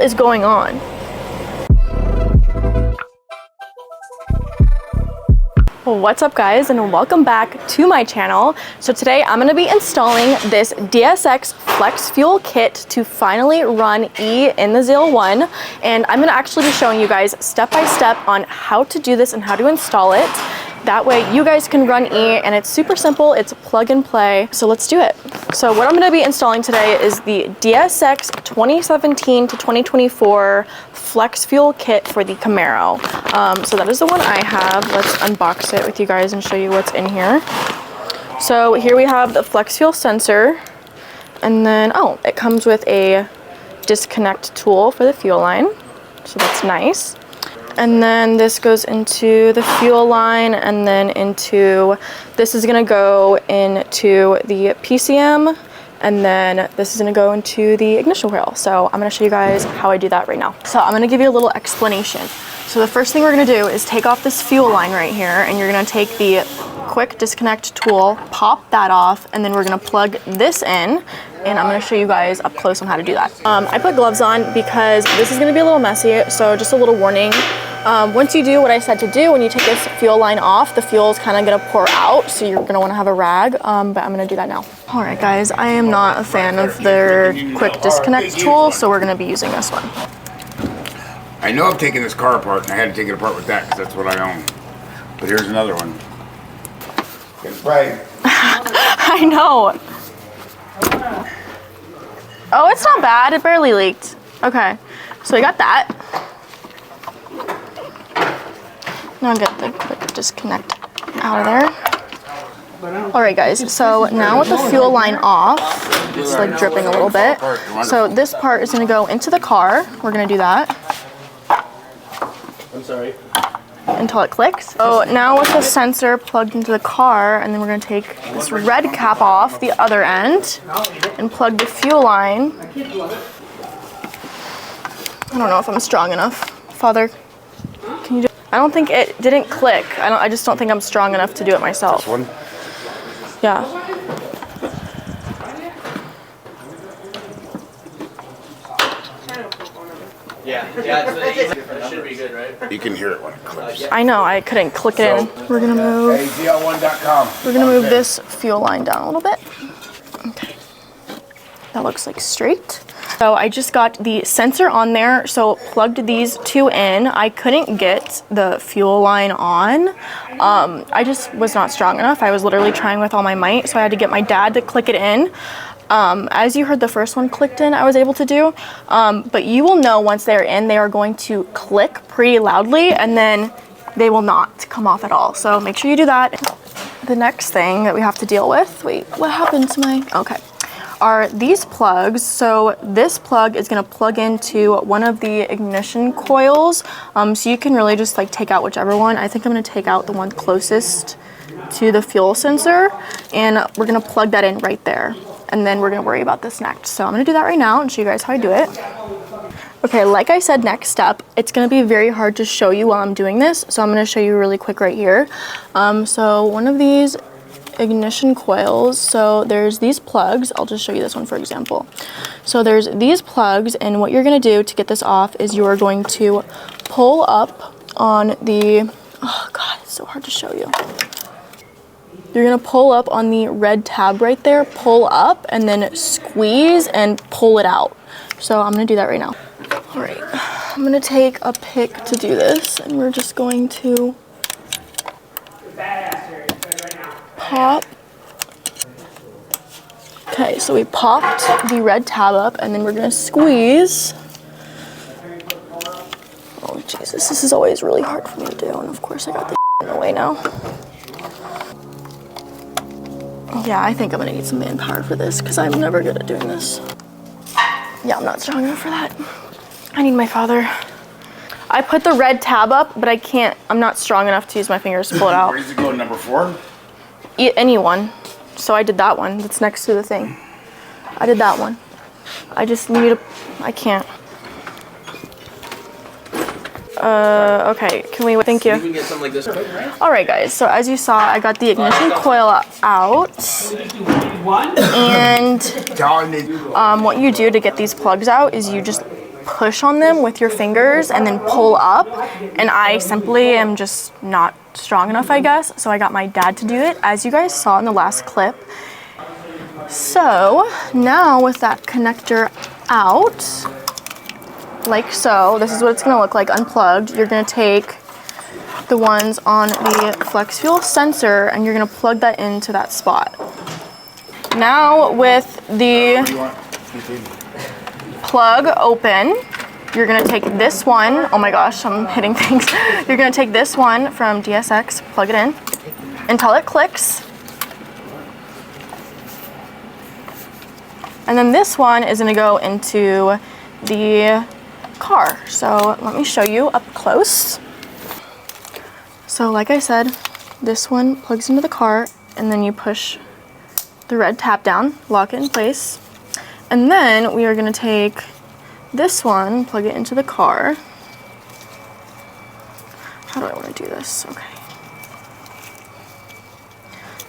is going on? What's up guys, and welcome back to my channel. So today I'm going to be installing this DSX Flex Fuel Kit to finally run E in the ZL1, and I'm going to actually be showing you guys step by step on how to do this and how to install it. That way you guys can run E, and it's super simple, it's plug and play. So let's do it. So what I'm going to be installing today is the DSX 2017 to 2024 Flex Fuel Kit for the Camaro. So that is the one I have. Let's unbox it with you guys and show you what's in here. So here we have the flex fuel sensor, and then it comes with a disconnect tool for the fuel line, so that's nice. And then this goes into the fuel line, and then this is gonna go into the PCM, and then this is gonna go into the ignition coil. So I'm gonna show you guys how I do that right now. So I'm gonna give you a little explanation. So the first thing we're gonna do is take off this fuel line right here, and you're gonna take the quick disconnect tool, pop that off, and then we're gonna plug this in, and I'm gonna show you guys up close on how to do that. I put gloves on because this is gonna be a little messy, so just a little warning. Once you do what I said to do, when you take this fuel line off, the fuel is kind of gonna pour out, so you're gonna wanna have a rag, but I'm gonna do that now. All right guys, I am not a fan of their quick disconnect tool, so we're gonna be using this one. I know I've taken this car apart, and I had to take it apart with that because that's what I own. But here's another one. It's bright. I know. Oh, it's not bad. It barely leaked. Okay, so we got that. Now get the quick disconnect out of there. All right, guys. So now with the fuel line off, it's like dripping a little bit. So this part is going to go into the car. We're going to do that. I'm sorry. Until it clicks. So now with the sensor plugged into the car, and then we're going to take this red cap off the other end and plug the fuel line. I don't know if I'm strong enough. Father, can you do? I don't think it didn't click. I just don't think I'm strong enough to do it myself. This one? Yeah. Yeah, it should be good, right? You can hear it when it clicks. I know, I couldn't click it in. We're gonna move. ZL1.com. We're gonna move this fuel line down a little bit. Okay. That looks like straight. So I just got the sensor on there, so plugged these two in. I couldn't get the fuel line on. I just was not strong enough. I was literally trying with all my might, so I had to get my dad to click it in. As you heard the first one clicked in, I was able to do, but you will know once they're in, they are going to click pretty loudly, and then they will not come off at all. So make sure you do that. The next thing that we have to deal with, wait, what happened to my, okay, are these plugs. So this plug is gonna plug into one of the ignition coils. So you can really just like take out whichever one. I think I'm gonna take out the one closest to the fuel sensor, and we're gonna plug that in right there. And then we're gonna worry about this next. So I'm gonna do that right now and show you guys how I do it. Okay, like I said, next step, it's gonna be very hard to show you while I'm doing this, so I'm gonna show you really quick right here. So one of these ignition coils, so there's these plugs. I'll just show you this one for example. So there's these plugs, and what you're gonna do to get this off is you are going to pull up on the, oh God, it's so hard to show you. You're gonna pull up on the red tab right there, pull up, and then squeeze and pull it out. So I'm gonna do that right now. All right, I'm gonna take a pick to do this, and we're just going to pop. Okay, so we popped the red tab up, and then we're gonna squeeze. Oh Jesus, this is always really hard for me to do, and of course I got the in the way now. Yeah, I think I'm gonna need some manpower for this because I'm never good at doing this. Yeah, I'm not strong enough for that. I need my father. I put the red tab up, but I can't, I'm not strong enough to use my fingers to pull it out. Where does it go, number 4? Any one. So I did that one that's next to the thing. I did that one. I just need to, I can't. Okay, can we, thank you. You can get something like this. All right guys, so as you saw, I got the ignition coil out. And what you do to get these plugs out is you just push on them with your fingers and then pull up. And I simply am just not strong enough, I guess. So I got my dad to do it, as you guys saw in the last clip. So now with that connector out, like so, this is what it's gonna look like unplugged. You're gonna take the ones on the flex fuel sensor and you're gonna plug that into that spot. Now with the plug open, you're gonna take this one. Oh my gosh, I'm hitting things. You're gonna take this one from DSX, plug it in until it clicks. And then this one is gonna go into the car. So let me show you up close. So like I said, this one plugs into the car and then you push the red tab down, lock it in place. And then we are gonna take this one, plug it into the car. How do I wanna do this? Okay.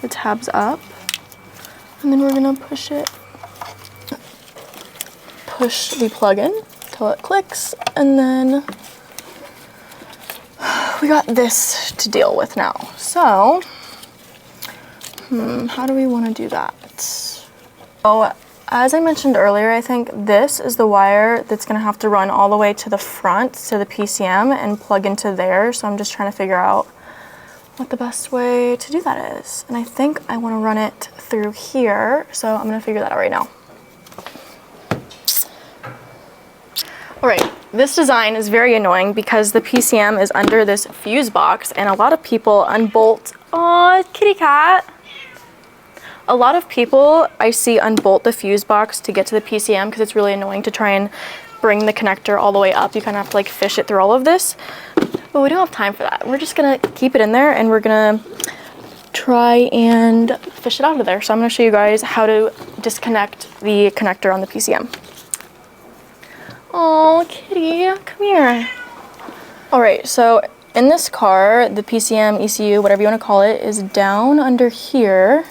The tab's up. And then we're gonna push the plug in till it clicks, and then we got this to deal with now. So, how do we want to do that? So, as I mentioned earlier, I think this is the wire that's going to have to run all the way to the front, to the PCM, and plug into there. So I'm just trying to figure out what the best way to do that is. And I think I want to run it through here, so I'm going to figure that out right now. All right, this design is very annoying because the PCM is under this fuse box and a lot of people unbolt, oh, kitty cat. A lot of people I see unbolt the fuse box to get to the PCM because it's really annoying to try and bring the connector all the way up. You kind of have to like fish it through all of this, but we don't have time for that. We're just gonna keep it in there and we're gonna try and fish it out of there. So I'm gonna show you guys how to disconnect the connector on the PCM. Oh, kitty, come here. All right, so in this car, the PCM, ECU, whatever you want to call it, is down under here,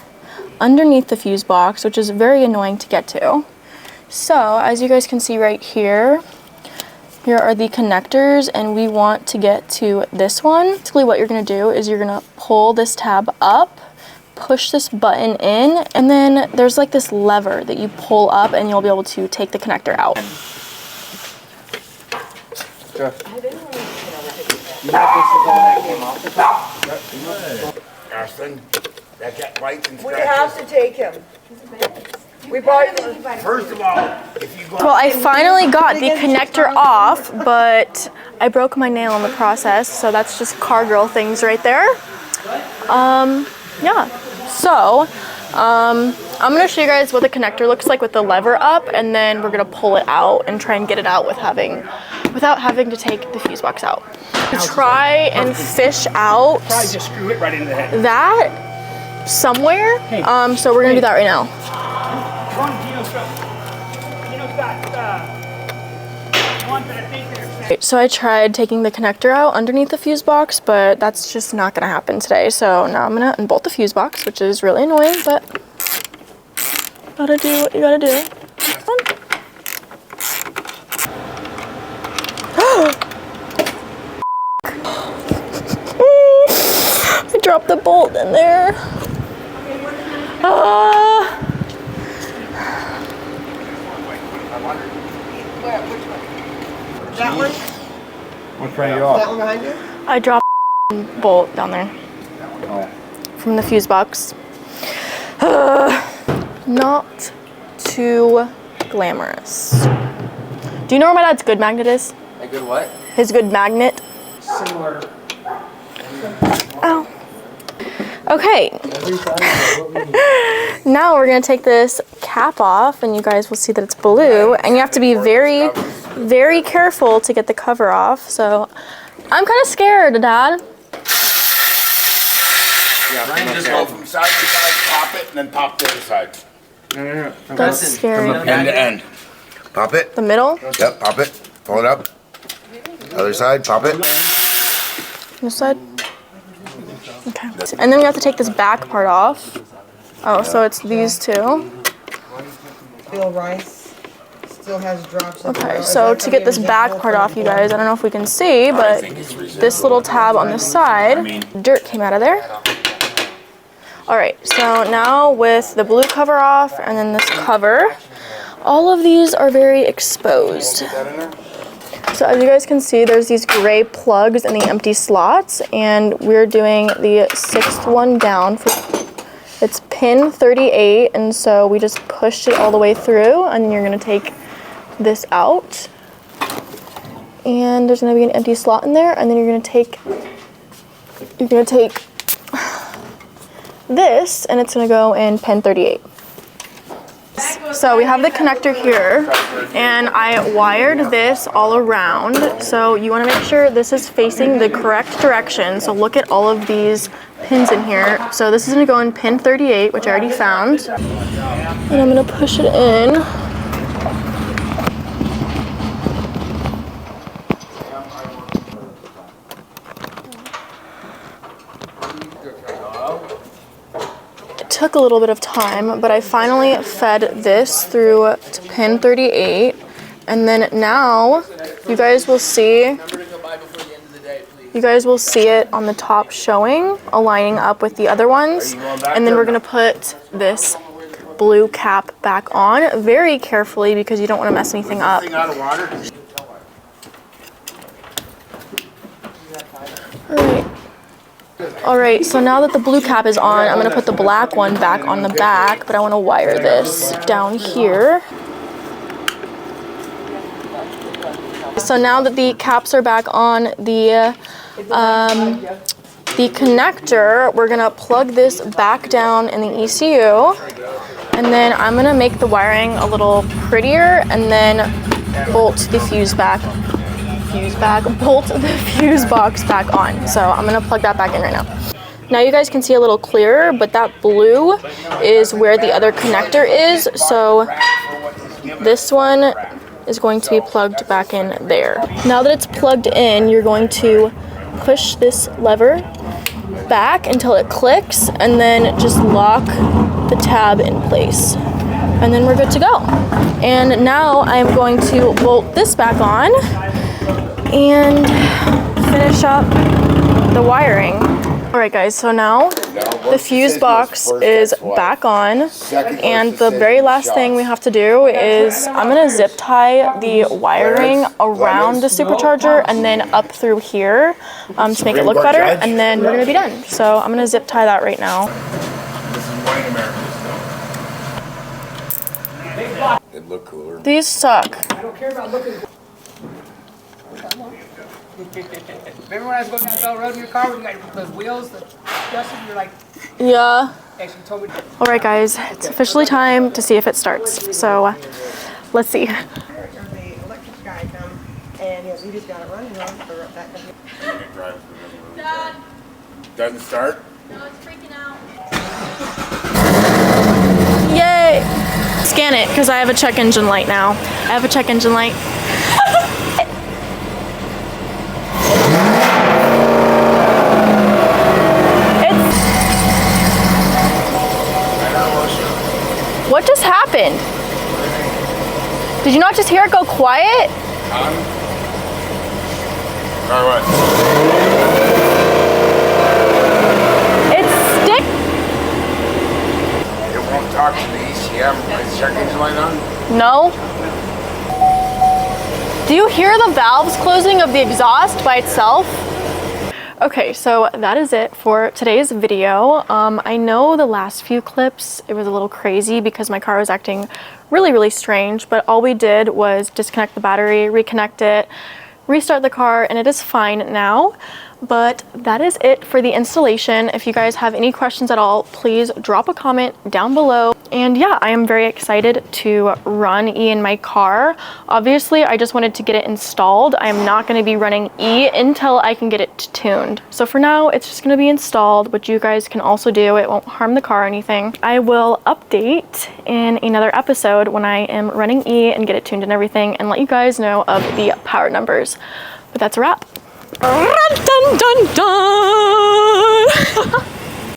underneath the fuse box, which is very annoying to get to. So, as you guys can see right here, here are the connectors, and we want to get to this one. Basically, what you're going to do is you're going to pull this tab up, push this button in, and then there's like this lever that you pull up, and you'll be able to take the connector out. Ashton, that got bites and We scratches. have to take him. We bought him. First of all, if you go Well, I finally got the connector off, but I broke my nail in the process, so that's just car girl things right there. Yeah, so I'm gonna show you guys what the connector looks like with the lever up, and then we're gonna pull it out and try and get it out without having to take the fuse box out. Try and fish out Probably just screw it right into the head. that somewhere. So we're gonna do that right now. So I tried taking the connector out underneath the fuse box, but that's just not gonna happen today. So now I'm gonna unbolt the fuse box, which is really annoying, but gotta do what you gotta do. I dropped the bolt in there. That one? What's running you That off? one behind you? I dropped the bolt down there Oh. from the fuse box. Not too glamorous. Do you know where my dad's good magnet is? A good what? His good magnet? Similar. Oh. Okay. Now we're gonna take this cap off and you guys will see that it's blue, and you have to be very, very careful to get the cover off. So I'm kind of scared, Dad. Yeah, just go from side to side, pop it, and then pop the other side. That's scary. End to end. Pop it. The middle? Yep, pop it. Pull it up. Other side, pop it. This side? Okay. And then we have to take this back part off. Oh, so it's these two. Bill Rice. still has drops of Okay, oil. so Is that to get gonna this be back injectable part off, you guys, I don't know if we can see, but this little tab on the side, dirt came out of there. All right, so now with the blue cover off and then this cover, all of these are very exposed. So as you guys can see, there's these gray plugs in the empty slots, and we're doing the 6th one down. It's pin 38, and so we just pushed it all the way through, and then you're gonna take this out. And there's gonna be an empty slot in there, and then you're gonna take this, and it's gonna go in pin 38. So we have the connector here, and I wired this all around. So you wanna make sure this is facing the correct direction. So look at all of these pins in here. So this is gonna go in pin 38, which I already found. And I'm gonna push it in. Took a little bit of time, but I finally fed this through to pin 38, and then now you guys will see it on the top showing, aligning up with the other ones, and then we're gonna put this blue cap back on very carefully because you don't want to mess anything up. All right, so now that the blue cap is on, I'm gonna put the black one back on the back, but I wanna wire this down here. So now that the caps are back on the connector, we're gonna plug this back down in the ECU, and then I'm gonna make the wiring a little prettier and then bolt the fuse box back on. So I'm gonna plug that back in right now. Now you guys can see a little clearer, but that blue is where the other connector is. So this one is going to be plugged back in there. Now that it's plugged in, you're going to push this lever back until it clicks, and then just lock the tab in place. And then we're good to go. And now I'm going to bolt this back on and finish up the wiring. All right guys, so now the fuse box is back on, and the very last thing we have to do is I'm gonna zip tie the wiring around the supercharger and then up through here to make it look better, and then we're gonna be done. So I'm gonna zip tie that right now. It'd look cooler. These suck. I don't care about looking. Remember when I was going down Bell Road in your car when you got those wheels that adjusted? You're like, Yeah. actually told me. All right guys, it's officially time to see if it starts. So let's see. The electric guy come, and he just got it running for that. Dad. Doesn't start? No, it's freaking out. Yay! Scan it, because I have a check engine light now. I have a check engine light. What just happened? Did you not just hear it go quiet? Or what? It's stick. It won't talk to the ECM. Is check engine light on? No. Do you hear the valves closing of the exhaust by itself? Okay, so that is it for today's video. I know the last few clips, it was a little crazy because my car was acting really strange, but all we did was disconnect the battery, reconnect it, restart the car, and it is fine now. But that is it for the installation. If you guys have any questions at all, please drop a comment down below. And yeah, I am very excited to run E in my car. Obviously, I just wanted to get it installed. I am not going to be running E until I can get it tuned. So for now, it's just going to be installed, which you guys can also do. It won't harm the car or anything. I will update in another episode when I am running E and get it tuned and everything, and let you guys know of the power numbers. But that's a wrap. Dun, dun, dun.